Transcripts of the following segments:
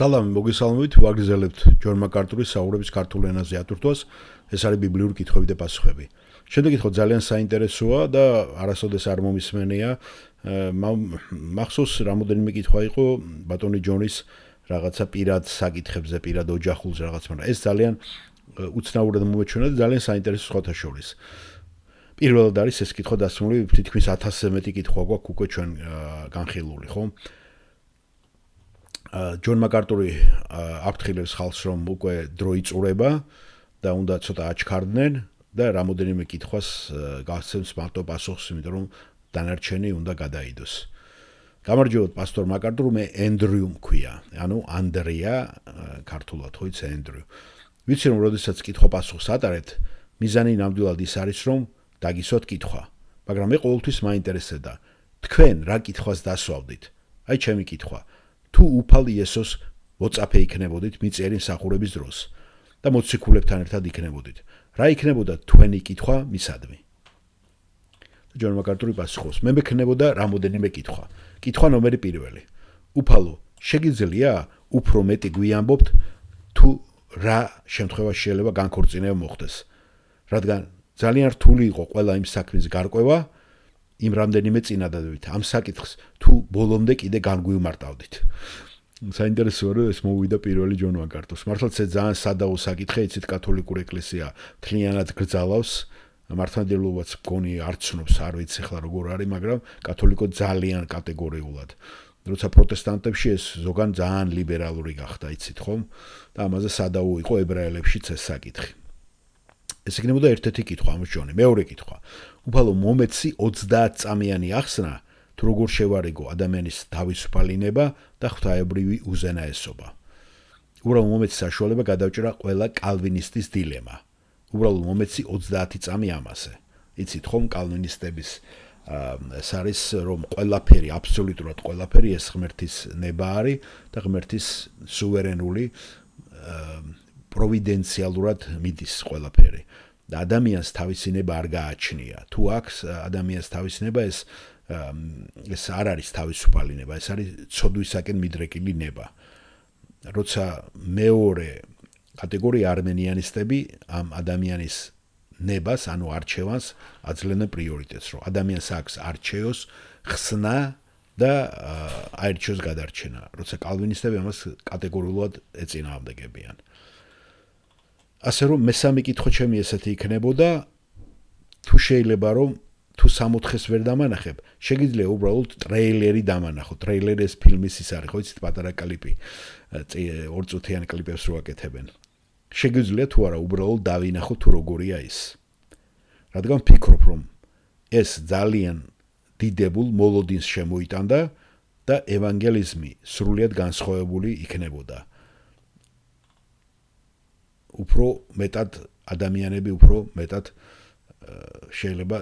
სალამი მოგესალმებით, ვაგრძელებთ ჯონ მაკარტურის საუბრების ქართულ ენაზე ატვირთვას. ეს არის ბიბლიური კითხვები და პასუხები. შემდეგ კითხვა ძალიან საინტერესოა და არასოდეს არ მომისმენია. მახსოვს რამოდენიმე კითხვა იყო ბატონი ჯონის რაღაცა პირად საკითხებზე, პირად ოჯახულზე რაღაც, მაგრამ ეს ძალიან უცნაურად მომეჩვენა და ძალიან საინტერესო სხვათა შორის. პირველად არის ეს კითხვა დასმული, თითქმის 1000-ზე მეტი კითხვა გვაქვს უკვე ჩვენ განხილული, ხო? ჯონ მაკარტური აფრთხილებს ხალხს, რომ უკვე დრო იწურება და უნდა ცოტა აჩქარდნენ და რამოდენიმე კითხვას გასცემს მარტო პასუხს, იმიტომ რომ დანარჩენი უნდა გადაიდოს. გამარჯობათ პასტორ მაკარტურ, მე ენდრიუ მქვია, ანუ ანდრია ქართულად ხო იცი ენდრიუ. ვიცი რომ როდესაც კითხვა-პასუხს ატარებთ, მიზანი ნამდვილად ის არის, რომ დაგისვათ კითხვა, მაგრამ მე ყოველთვის მაინტერესებდა, თქვენ რა კითხვას დასვავდით? აი ჩემი კითხვა. თუ უფალ იესოს WhatsApp-ე იქნებოდით მიწიერი მსახურების დროს და მოციქულებთან ერთად იქნებოდით, რა იქნებოდა თქვენი კითხვა მისადმი? ჯონ მაკარტური პასუხობს, მე მექნებოდა რამოდენიმე კითხვა. კითხვა ნომერი პირველი. უფალო, შეგიძლია უფრო მეტი გვიამბობთ თუ რა შემთხვევაში შეიძლება განქორწინება მოხდეს? რადგან ძალიან რთული იყო ყველა იმ საქმის გარკვევა იმ რამდენიმე წინადადებით. ამ საკითხს თუ ბოლომდე კიდე განგვიმარტავდით. საინტერესოა რომ ეს მოვიდა პირველი ჯონ მაკარტურს. მართლაც ეს ძალიან სადაო საკითხია, იცით კათოლიკური ეკლესია მთლიანად გრძალავს, მართლმადიდებლობაც მგონი არ ცნობს, არ ვიცი ახლა როგორ არის, მაგრამ კათოლიკო ძალიან კატეგორიულად. როცა პროტესტანტებში ეს ზოგან ძალიან ლიბერალური გახდა, იცით ხომ? და ამაზე სადაო იყო ებრაელებშიც ეს საკითხი. ეს იქნებოდა ერთ-ერთი კითხვა ამის ჯონი. მეორე კითხვა. უფალო მომეცი 30 წამიანი ახსნა თუ როგორ შევარიგო ადამიანის თავისუფალინება და ღვთაებრივი უზენაესობა. უბრალოდ მომეცი საშუალება გადავჭრა ყველა კალვინისტის დილემა. უბრალოდ მომეცი 30 წამი ამაზე. იცით ხომ კალვინისტების ეს არის რომ ყველაფერი, აბსოლუტურად ყველაფერი ეს ღმერთის ნება არის და ღმერთის სუვერენული პროვიდენციალურად მიდის ყველაფერი. და ადამიანს თავისი ნება არ გააჩნია. თუ აქვს ადამიანს თავისი ნება, ეს არ არის თავისუფალი ნება, ეს არის ცოდვისაკენ მიდრეკილი ნება. როცა მეორე კატეგორია არმენიანისტები ამ ადამიანის ნებას, ანუ არჩევანს აძლევენ პრიორიტეტს, რომ ადამიანს აქვს არჩეოს ხსნა და აირჩიოს გადარჩენა. როცა კალვინისტები ამას კატეგორიულად ეწინააღმდეგებიან. ასე რომ მესამე კითხვა ჩემი ესეთი იქნებოდა, თუ შეიძლება რომ თუ 64-ს ვერ დამანახებ, შეგიძლია უბრალოდ ტრეილერი დამანახო. ტრეილერი ეს ფილმის ის არის, ხო იცით, პატარა კლიპი, 2 წუთიანი კლიპებს რო აკეთებენ. შეგიძლია თუ არა უბრალოდ დავინახო თუ როგორია ის. რადგან ვფიქრობ, რომ ეს ძალიან დიდებულ მოლოდინს შემოიტანდა და ევანგელიზმი სრულიად განსხვავებული იქნებოდა. უფრო მეტად ადამიანები უფრო მეტად შეიძლება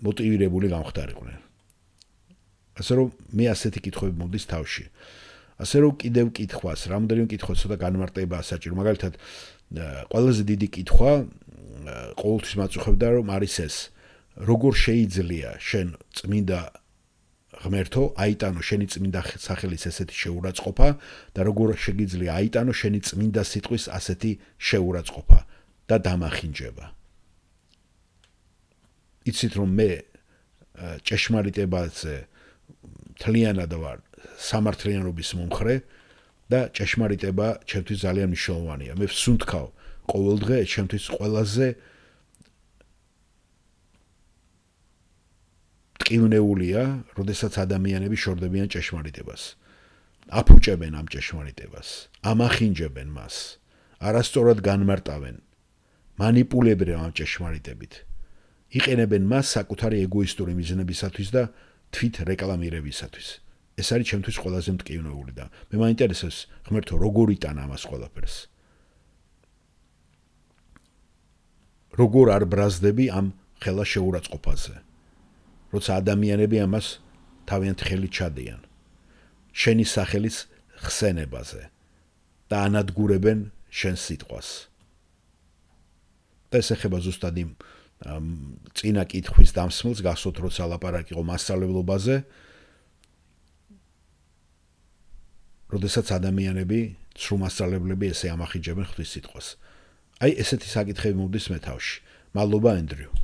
მოტივირებული გამხდარიყვნენ. ასე რომ მე ასეთი კითხვები მომდის თავში. ასე რომ კიდევ კითხვას, რამდენიმე კითხვას ცოტა განმარტება საჭირო. მაგალითად, ყველაზე დიდი კითხვა ყოველთვის მაწუხებდა, რომ არის ეს, როგორ შეიძლება შენ წმინდა ღმერთო აიტანო შენი წმინდა სახელის ესეთი შეურაცხყოფა და როგორ შეგიძლია აიტანო შენი წმინდა სიტყვის ასეთი შეურაცხყოფა და დამახინჯება. იცით რომ მე ჭეშმარიტებაზე მთლიანად ვარ სამართლიანობის მომხრე და ჭეშმარიტება ჩემთვის ძალიან მნიშვნელოვანია. მე ვსუნთქავ ყოველდღე ჩემთვის ყველაზე ტკივნეულია, როდესაც ადამიანები შორდებიან ჭეშმარიტებას. აფუჭებენ ამ ჭეშმარიტებას, ამახინჯებენ მას, არასწორად განმარტავენ, მანიპულებენ ამ ჭეშმარიტებით. იყენებენ მას საკუთარი ეგოისტური მიზნებისათვის და თვით რეკლამირებისათვის. ეს არის ჩემთვის ყველაზე მტკივნეული და მე მაინტერესებს ღმერთო როგორ იტანა ამას ყველაფერს. როგორ არ ბრაზდები ამ ხელა შეურაცხყოფაზე. როცა ადამიანები ამას თავიანთ ხელით ჩადიან. შენი სახელის ხსენებაზე და ანადგურებენ შენ სიტყვას. და ეს ეხება ზუსტად იმ წინა კითხვის დამსმელს, გახსოვთ როცა ლაპარაკი იყო მასწავლებლობაზე, როდესაც ადამიანები, ცრუმასწავლებლები ესე ამახინჯებენ ღვთის სიტყვას. აი ესეთი საკითხები მომდის მე თავში. მადლობა, ენდრიუ.